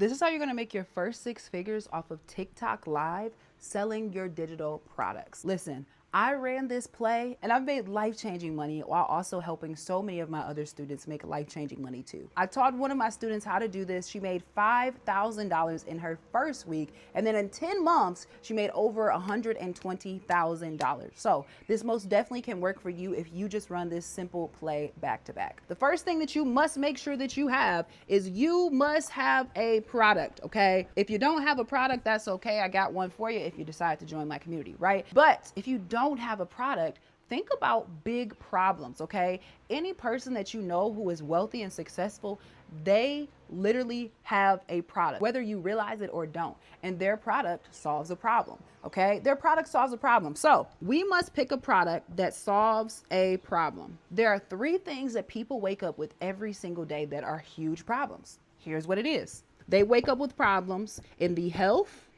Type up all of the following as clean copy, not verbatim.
This is how you're gonna make your first 6 figures off of TikTok Live selling your digital products. Listen, I ran this play and I've made life-changing money while also helping so many of my other students make life-changing money too. I taught one of my students how to do this. She made $5,000 in her first week, and then in 10 months, she made over $120,000. So this most definitely can work for you if you just run this simple play back to back. The first thing that you must make sure that you have is you must have a product, okay? If you don't have a product, that's okay. I got one for you if you decide to join my community, right? But if you don't have a product, think about big problems, okay? Any person that you know who is wealthy and successful, they literally have a product, whether you realize it or don't, and their product solves a problem, okay? Their product solves a problem. So we must pick a product that solves a problem. There are 3 things that people wake up with every single day that are huge problems. Here's what it is. They wake up with problems in the health,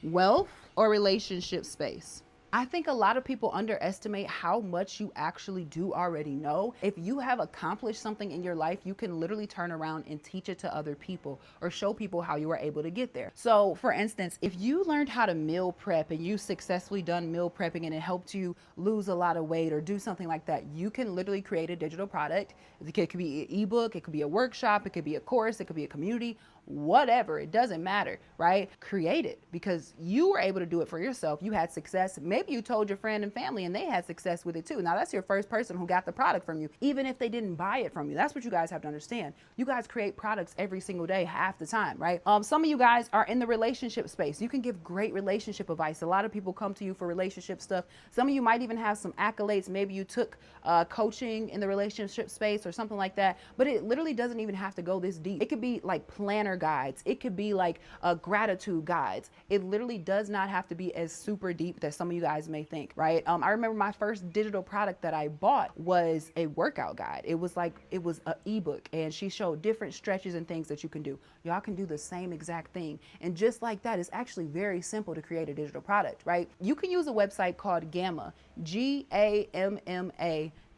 wealth, or relationship space. I think a lot of people underestimate how much you actually do already know. If you have accomplished something in your life, you can literally turn around and teach it to other people or show people how you were able to get there. So for instance, if you learned how to meal prep and you successfully done meal prepping and it helped you lose a lot of weight or do something like that, you can literally create a digital product. It could be an ebook, it could be a workshop, it could be a course, it could be a community, whatever, it doesn't matter, right? Create it because you were able to do it for yourself. You had success. Maybe you told your friend and family and they had success with it too. Now that's your first person who got the product from you, even if they didn't buy it from you. That's what you guys have to understand. You guys create products every single day, half the time, right? Some of you guys are in the relationship space. You can give great relationship advice. A lot of people come to you for relationship stuff. Some of you might even have some accolades. Maybe you took coaching in the relationship space or something like that, but it literally doesn't even have to go this deep. It could be like planner guides. It could be like gratitude guides. It literally does not have to be as super deep that some of you guys may think, right? I remember my first digital product that I bought was a workout guide. It was an ebook and she showed different stretches and things that you can do. Y'all can do the same exact thing. And just like that, it's actually very simple to create a digital product, right? You can use a website called Gamma, Gamma,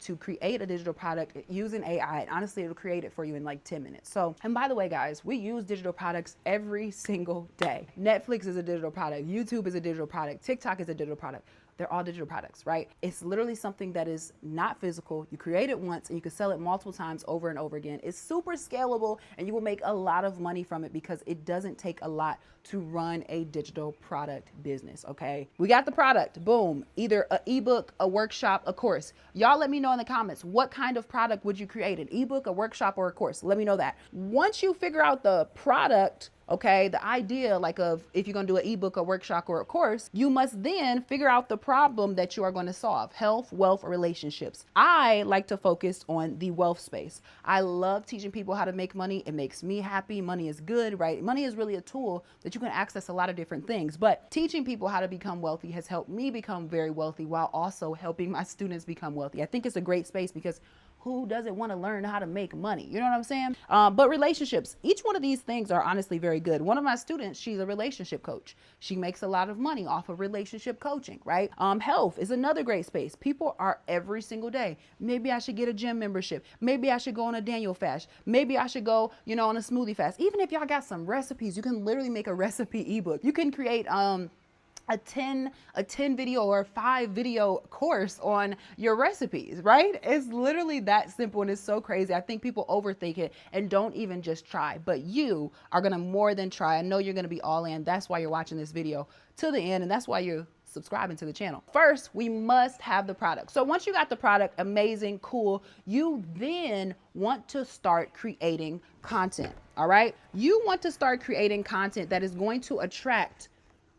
to create a digital product using AI. And honestly, it'll create it for you in like 10 minutes. So, and by the way, guys, we use digital products every single day. Netflix is a digital product. YouTube is a digital product. TikTok is a digital product. They're all digital products, right? It's literally something that is not physical. You create it once and you can sell it multiple times over and over again. It's super scalable and you will make a lot of money from it because it doesn't take a lot to run a digital product business, okay? We got the product, boom, either an ebook, a workshop, a course. Y'all let me know in the comments, what kind of product would you create? An ebook, a workshop, or a course? Let me know that. Once you figure out the product, okay, the idea like of if you're gonna do an ebook, a workshop, or a course, you must then figure out the problem that you are going to solve: health, wealth, or relationships. I like to focus on the wealth space. I love teaching people how to make money. It makes me happy. Money is good, right? Money is really a tool that you can access a lot of different things, but teaching people how to become wealthy has helped me become very wealthy while also helping my students become wealthy. I think it's a great space because who doesn't want to learn how to make money? You know what I'm saying? But relationships, each one of these things are honestly very good. One of my students, she's a relationship coach. She makes a lot of money off of relationship coaching, right? Health is another great space. People are every single day. Maybe I should get a gym membership. Maybe I should go on a Daniel fast. Maybe I should go, on a smoothie fast. Even if y'all got some recipes, you can literally make a recipe ebook. You can create, a 10 video or 5 video course on your recipes, right? It's literally that simple and it's so crazy. I think people overthink it and don't even just try, but you are gonna more than try. I know you're gonna be all in. That's why you're watching this video to the end and that's why you're subscribing to the channel. First, we must have the product. So once you got the product, amazing, cool, you then want to start creating content, all right? You want to start creating content that is going to attract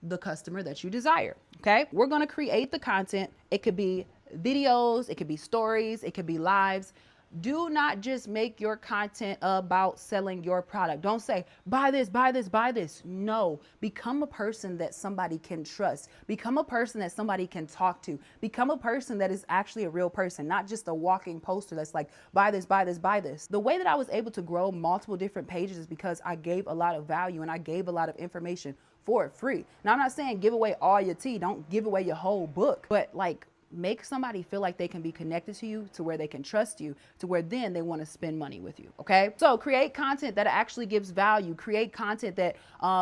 the customer that you desire, okay? We're gonna create the content. It could be videos, it could be stories, it could be lives. Do not just make your content about selling your product. Don't say, buy this, buy this, buy this. No, become a person that somebody can trust. Become a person that somebody can talk to. Become a person that is actually a real person, not just a walking poster that's like, buy this, buy this, buy this. The way that I was able to grow multiple different pages is because I gave a lot of value and I gave a lot of information for free. Now, I'm not saying give away all your tea. Don't give away your whole book, but like make somebody feel like they can be connected to you, to where they can trust you, to where then they want to spend money with you. Okay. So create content that actually gives value, create content that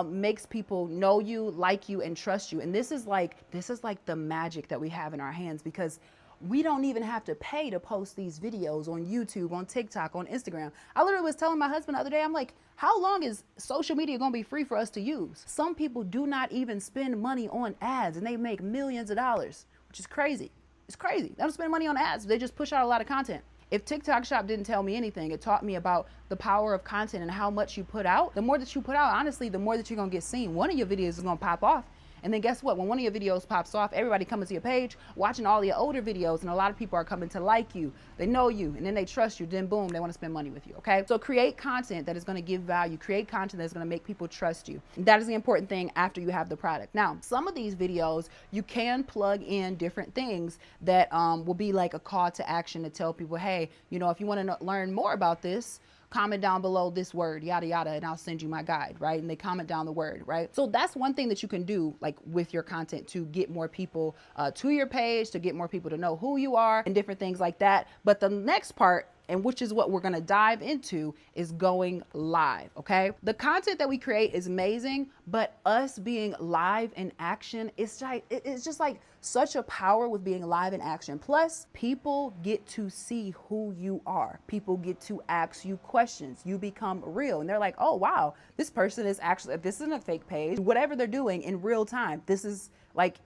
makes people know you, like you, and trust you. And this is like the magic that we have in our hands, because we don't even have to pay to post these videos on YouTube, on TikTok, on Instagram. I literally was telling my husband the other day, I'm like, how long is social media going to be free for us to use? Some people do not even spend money on ads, and they make millions of dollars, which is crazy. It's crazy. They don't spend money on ads. They just push out a lot of content. If TikTok Shop didn't tell me anything, it taught me about the power of content and how much you put out. The more that you put out, honestly, the more that you're going to get seen. One of your videos is going to pop off. And then guess what? When one of your videos pops off, everybody coming to your page, watching all your older videos, and a lot of people are coming to like you. They know you, and then they trust you. Then boom, they want to spend money with you, okay? So create content that is going to give value. Create content that's going to make people trust you. And that is the important thing after you have the product. Now, some of these videos, you can plug in different things that will be like a call to action to tell people, hey, you know, if you want to learn more about this, comment down below this word, yada, yada, and I'll send you my guide, right? And they comment down the word, right? So that's one thing that you can do, like with your content, to get more people to your page, to get more people to know who you are and different things like that. But the next part, and which is what we're going to dive into, is going live. Okay. The content that we create is amazing, but us being live in action, it's just like such a power with being live in action. Plus, people get to see who you are. People get to ask you questions. You become real, and they're like, oh, wow, this person is actually, this isn't a fake page. Whatever they're doing in real time, this is like,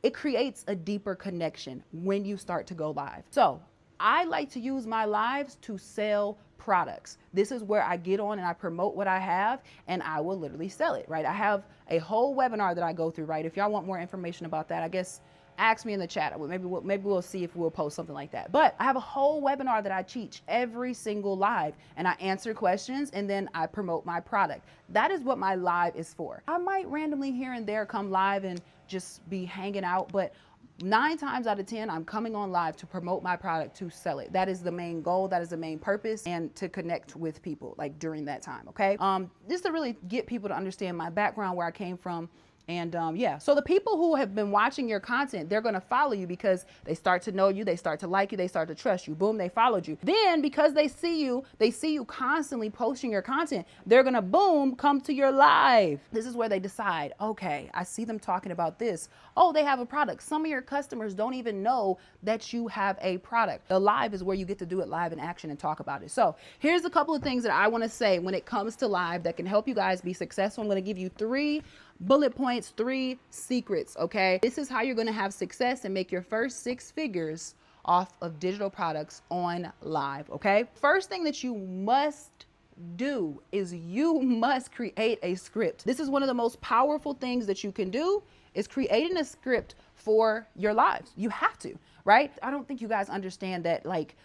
it creates a deeper connection when you start to go live. So I like to use my lives to sell products. This is where I get on and I promote what I have, and I will literally sell it, right? I have a whole webinar that I go through, right? If y'all want more information about that, I guess ask me in the chat. Maybe we'll see if we'll post something like that. But I have a whole webinar that I teach every single live, and I answer questions, and then I promote my product. That is what my live is for. I might randomly here and there come live and just be hanging out, but 9 times out of 10, I'm coming on live to promote my product, to sell it. That is the main goal. That is the main purpose, and to connect with people like during that time. Okay. Just to really get people to understand my background, where I came from. And yeah, so the people who have been watching your content, they're going to follow you because they start to know you, they start to like you, they start to trust you. Boom, they followed you. Then because they see you constantly posting your content, they're going to boom, come to your live. This is where they decide, okay, I see them talking about this. Oh, they have a product. Some of your customers don't even know that you have a product. The live is where you get to do it live in action and talk about it. So here's a couple of things that I want to say when it comes to live that can help you guys be successful. I'm going to give you 3 bullet points, 3 secrets, okay? This is how you're gonna have success and make your first 6 figures off of digital products on live, okay? First thing that you must do is you must create a script. This is one of the most powerful things that you can do, is creating a script for your lives. You have to, right? I don't think you guys understand that, like,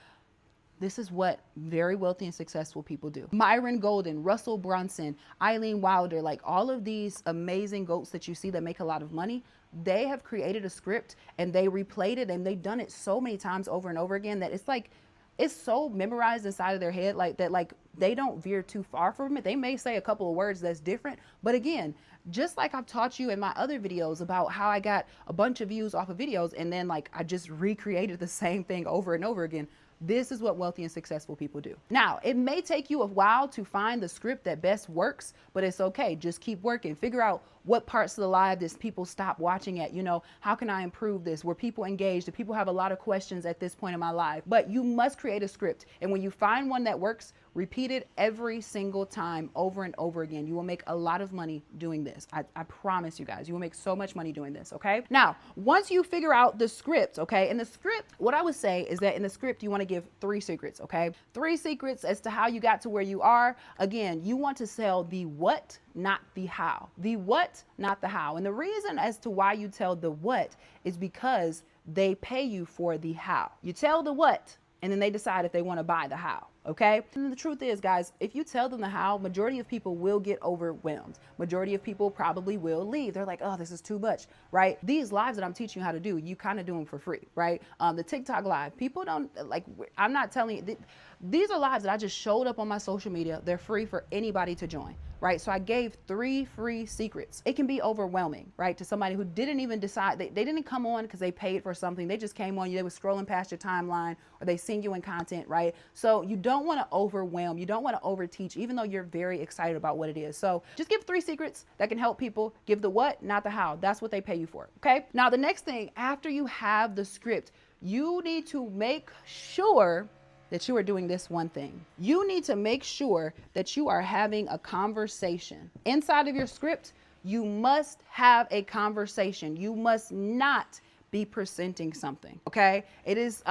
this is what very wealthy and successful people do. Myron Golden, Russell Brunson, Eileen Wilder, like all of these amazing goats that you see that make a lot of money, they have created a script and they replayed it, and they've done it so many times over and over again that it's like, it's so memorized inside of their head, like that, like they don't veer too far from it. They may say a couple of words that's different, but again, just like I've taught you in my other videos about how I got a bunch of views off of videos and then like I just recreated the same thing over and over again. This is what wealthy and successful people do. Now, it may take you a while to find the script that best works, but it's okay. Just keep working. Figure out what parts of the live does people stop watching at? You know, how can I improve this? Were people engaged? Do people have a lot of questions at this point in my live? But you must create a script. And when you find one that works, repeat it every single time over and over again. You will make a lot of money doing this. I promise you guys, you will make so much money doing this, okay? Now, once you figure out the script, okay, in the script, what I would say is that in the script, you want to give 3 secrets, okay? 3 secrets as to how you got to where you are. Again, you want to sell the what, not the how. The what, not the how. And the reason as to why you tell the what is because they pay you for the how. You tell the what, and then they decide if they want to buy the how. okay? And the truth is, guys, if you tell them the how, majority of people will get overwhelmed. Majority of people probably will leave. They're like, oh, this is too much, right? These lives that I'm teaching you how to do, you kind of do them for free, right? The TikTok live, people don't like, I'm not telling you, these are lives that I just showed up on my social media. They're free for anybody to join, right? So I gave 3 free secrets. It can be overwhelming, right? To somebody who didn't even decide, they didn't come on because they paid for something. They just came on, they were scrolling past your timeline, or they seen you in content, right? So you don't want to overwhelm. You don't want to overteach, even though you're very excited about what it is. So just give 3 secrets that can help people. Give the what, not the how. That's what they pay you for, okay? Now, the next thing, after you have the script, you need to make sure that you are doing this one thing. You need to make sure that you are having a conversation. Inside of your script, you must have a conversation. You must not be presenting something, okay? It is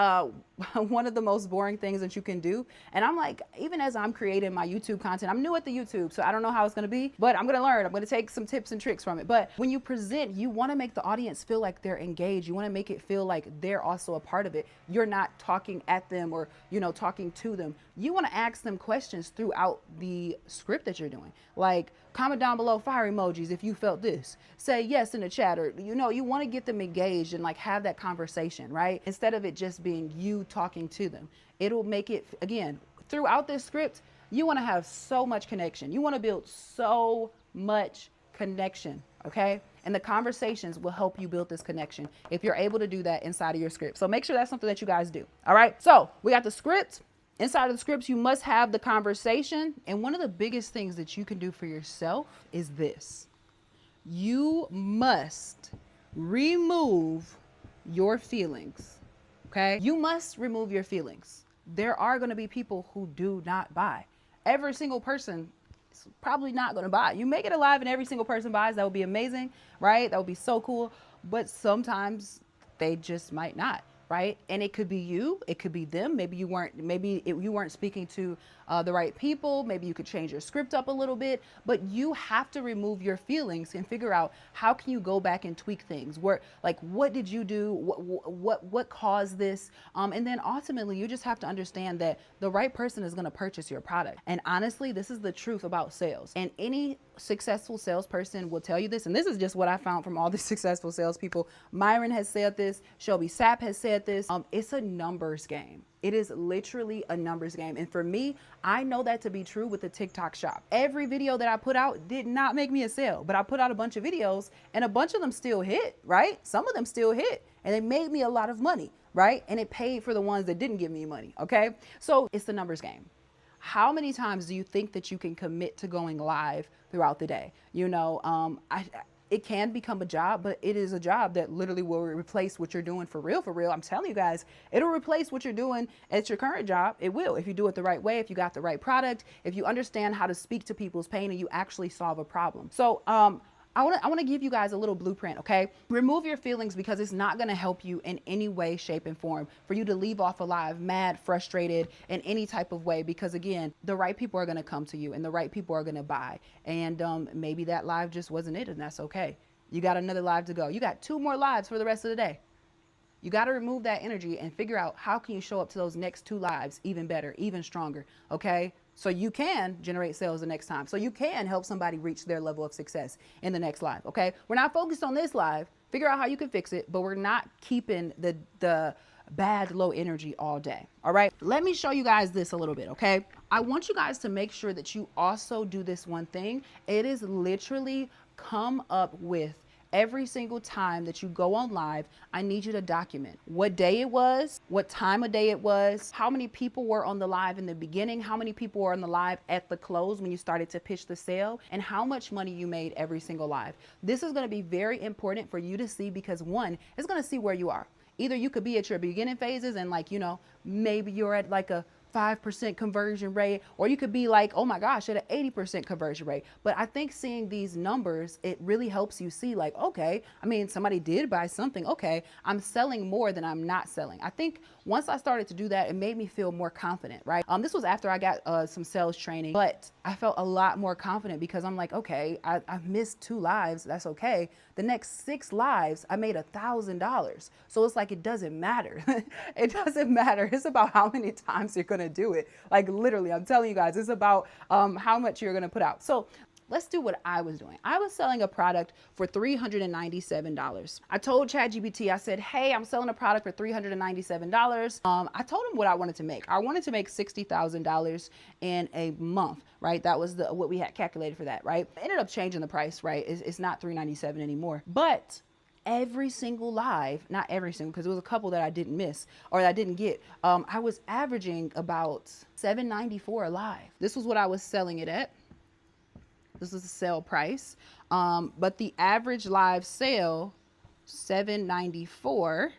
one of the most boring things that you can do. And I'm like, even as I'm creating my YouTube content, I'm new at the YouTube, so I don't know how it's gonna be, but I'm gonna learn. I'm gonna take some tips and tricks from it. But when you present, you wanna make the audience feel like they're engaged. You wanna make it feel like they're also a part of it. You're not talking at them or, you know, talking to them. You wanna ask them questions throughout the script that you're doing. Like, comment down below fire emojis if you felt this. Say yes in the chat, or, you know, you wanna get them engaged and like have that conversation, right? Instead of it just being you talking to them. It'll make it, again, throughout this script, you want to have so much connection. You want to build so much connection, okay? And the conversations will help you build this connection if you're able to do that inside of your script. So make sure that's something that you guys do, all right? So we got the script. Inside of the scripts, you must have the conversation. And one of the biggest things that you can do for yourself is this. You must remove your feelings. Okay, you must remove your feelings. There are going to be people who do not buy. Every single person is probably not going to buy. You make it alive and every single person buys. That would be amazing, right? That would be so cool. But sometimes they just might not, right? And it could be you, it could be them. Maybe you weren't, you weren't speaking to the right people. Maybe you could change your script up a little bit, but you have to remove your feelings and figure out how can you go back and tweak things. Where, like, what did you do? What caused this? And then ultimately you just have to understand that the right person is going to purchase your product. And honestly, this is the truth about sales. And any successful salesperson will tell you this. And this is just what I found from all the successful salespeople. Myron has said this. Shelby Sapp has said this. It's a numbers game. It is literally a numbers game. And for me, I know that to be true with the TikTok shop. Every video that I put out did not make me a sale, but I put out a bunch of videos and a bunch of them still hit, right? Some of them still hit and they made me a lot of money, right? And it paid for the ones that didn't give me money, okay? So it's the numbers game. How many times do you think that you can commit to going live throughout the day? You know, it can become a job, but it is a job that literally will replace what you're doing for real, for real. I'm telling you guys, it'll replace what you're doing at your current job. It will, if you do it the right way, if you got the right product, if you understand how to speak to people's pain and you actually solve a problem. So, I want to give you guys a little blueprint, okay? Remove your feelings because it's not going to help you in any way, shape, and form for you to leave off alive, mad, frustrated, in any type of way. Because again, the right people are going to come to you and the right people are going to buy. And maybe that live just wasn't it, and that's okay. You got another live to go. You got 2 more lives for the rest of the day. You got to remove that energy and figure out how can you show up to those next 2 lives even better, even stronger, okay? So you can generate sales the next time. So you can help somebody reach their level of success in the next live, okay? We're not focused on this live. Figure out how you can fix it, but we're not keeping the bad, low energy all day, all right? Let me show you guys this a little bit, okay? I want you guys to make sure that you also do this one thing. It is literally come up with every single time that you go on live, I need you to document what day it was, what time of day it was, how many people were on the live in the beginning, how many people were on the live at the close when you started to pitch the sale, and how much money you made every single live. This is going to be very important for you to see because one, it's going to see where you are. Either you could be at your beginning phases and like, you know, maybe you're at like a 5% conversion rate, or you could be like, oh my gosh, at an 80% conversion rate. But I think seeing these numbers, it really helps you see like, okay, I mean, somebody did buy something. Okay, I'm selling more than I'm not selling. I think once I started to do that, it made me feel more confident, right? This was after I got some sales training, but I felt a lot more confident because I'm like, okay, I missed 2 lives. That's okay. The next 6 lives, I made $1,000. So it's like, it doesn't matter. It doesn't matter. It's about how many times you're going to do it. Like literally, I'm telling you guys, it's about how much you're going to put out. So let's do what I was doing. I was selling a product for $397. I told ChatGPT, I said, hey, I'm selling a product for $397. I told him what I wanted to make. I wanted to make $60,000 in a month, right? That was what we had calculated for that, right? I ended up changing the price, right? It's not $397 anymore. But every single live, not every single, because there was a couple that I didn't miss or that I didn't get. I was averaging about $794 a live. This was what I was selling it at. This is the sale price. But the average live sale, $794.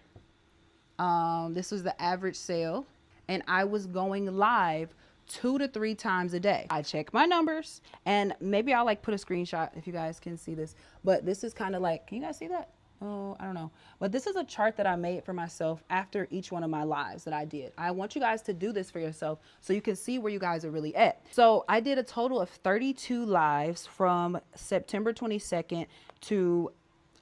This was the average sale. And I was going live 2 to 3 times a day. I check my numbers, and maybe I'll like put a screenshot if you guys can see this. But this is kind of like, can you guys see that? Oh, I don't know. But this is a chart that I made for myself after each one of my lives that I did. I want you guys to do this for yourself so you can see where you guys are really at. So I did a total of 32 lives from September 22nd to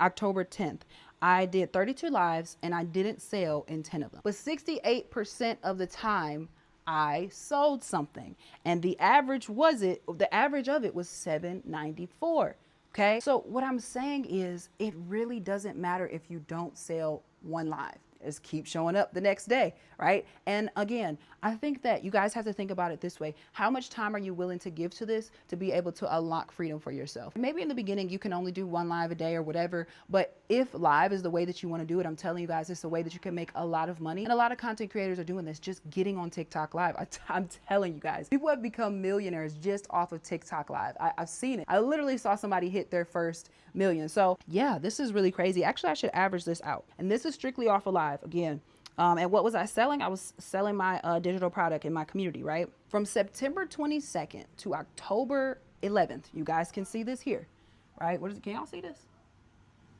October 10th. I did 32 lives and I didn't sell in 10 of them. But 68% of the time I sold something. And the average of it was $794. Okay, so what I'm saying is it really doesn't matter if you don't sell one live. Just keep showing up the next day, right? And again, I think that you guys have to think about it this way. How much time are you willing to give to this to be able to unlock freedom for yourself? Maybe in the beginning, you can only do 1 live a day or whatever. But if live is the way that you want to do it, I'm telling you guys, it's the way that you can make a lot of money. And a lot of content creators are doing this, just getting on TikTok live. I'm telling you guys, people have become millionaires just off of TikTok live. I've seen it. I literally saw somebody hit their first million. So yeah, this is really crazy. Actually, I should average this out. And this is strictly off of live again. And what was I selling? I was selling my digital product in my community, right? From September 22nd to October 11th, you guys can see this here, right? What is it? Can y'all see this?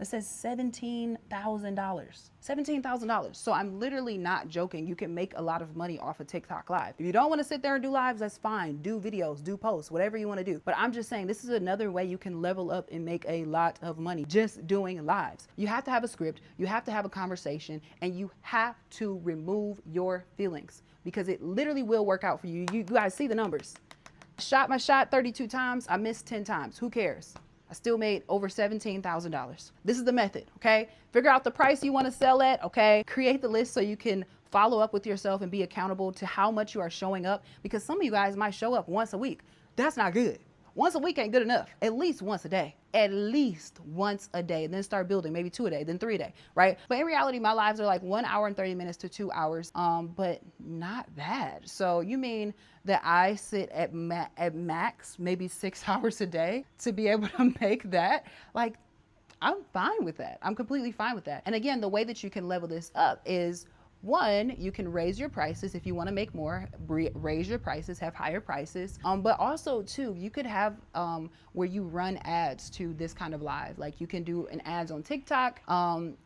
It says $17,000. $17,000. So I'm literally not joking. You can make a lot of money off of TikTok live. If you don't want to sit there and do lives, that's fine. Do videos, do posts, whatever you want to do. But I'm just saying this is another way you can level up and make a lot of money just doing lives. You have to have a script. You have to have a conversation, and you have to remove your feelings because it literally will work out for you. You guys see the numbers. Shot my shot 32 times. I missed 10 times. Who cares? I still made over $17,000. This is the method, okay? Figure out the price you want to sell at, okay? Create the list so you can follow up with yourself and be accountable to how much you are showing up, because some of you guys might show up once a week. That's not good. Once a week ain't good enough. At least once a day. At least once a day. And then start building. Maybe 2 a day, then 3 a day, right? But in reality, my lives are like 1 hour and 30 minutes to 2 hours, but not bad. So you mean that I sit at max maybe 6 hours a day to be able to make that? Like, I'm fine with that. I'm completely fine with that. And again, the way that you can level this up is, 1, you can raise your prices if you want to make more, raise your prices, have higher prices. But also 2, you could have where you run ads to this kind of live. Like you can do an ads on TikTok,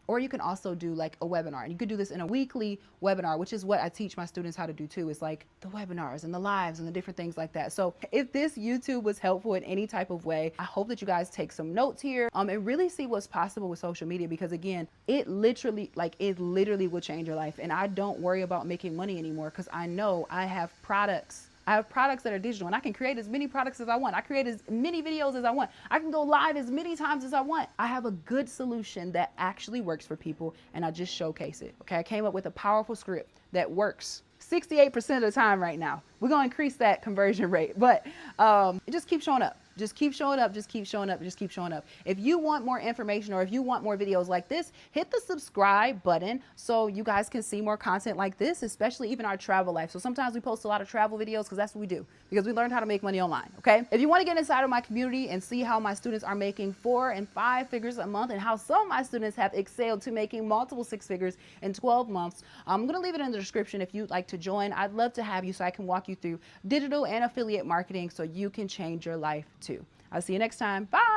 or you can also do like a webinar. And you could do this in a weekly webinar, which is what I teach my students how to do too. It's like the webinars and the lives and the different things like that. So if this YouTube was helpful in any type of way, I hope that you guys take some notes here and really see what's possible with social media, because again, it literally will change your life. And I don't worry about making money anymore because I know I have products. I have products that are digital, and I can create as many products as I want. I create as many videos as I want. I can go live as many times as I want. I have a good solution that actually works for people, and I just showcase it. Okay, I came up with a powerful script that works 68% of the time right now. We're going to increase that conversion rate, but just keep showing up. Just keep showing up, just keep showing up, just keep showing up. If you want more information or if you want more videos like this, hit the subscribe button so you guys can see more content like this, especially even our travel life. So sometimes we post a lot of travel videos because that's what we do, because we learned how to make money online, okay? If you want to get inside of my community and see how my students are making 4 and 5 figures a month and how some of my students have excelled to making multiple 6 figures in 12 months, I'm going to leave it in the description if you'd like to join. I'd love to have you so I can walk you through digital and affiliate marketing so you can change your life too. I'll see you next time. Bye.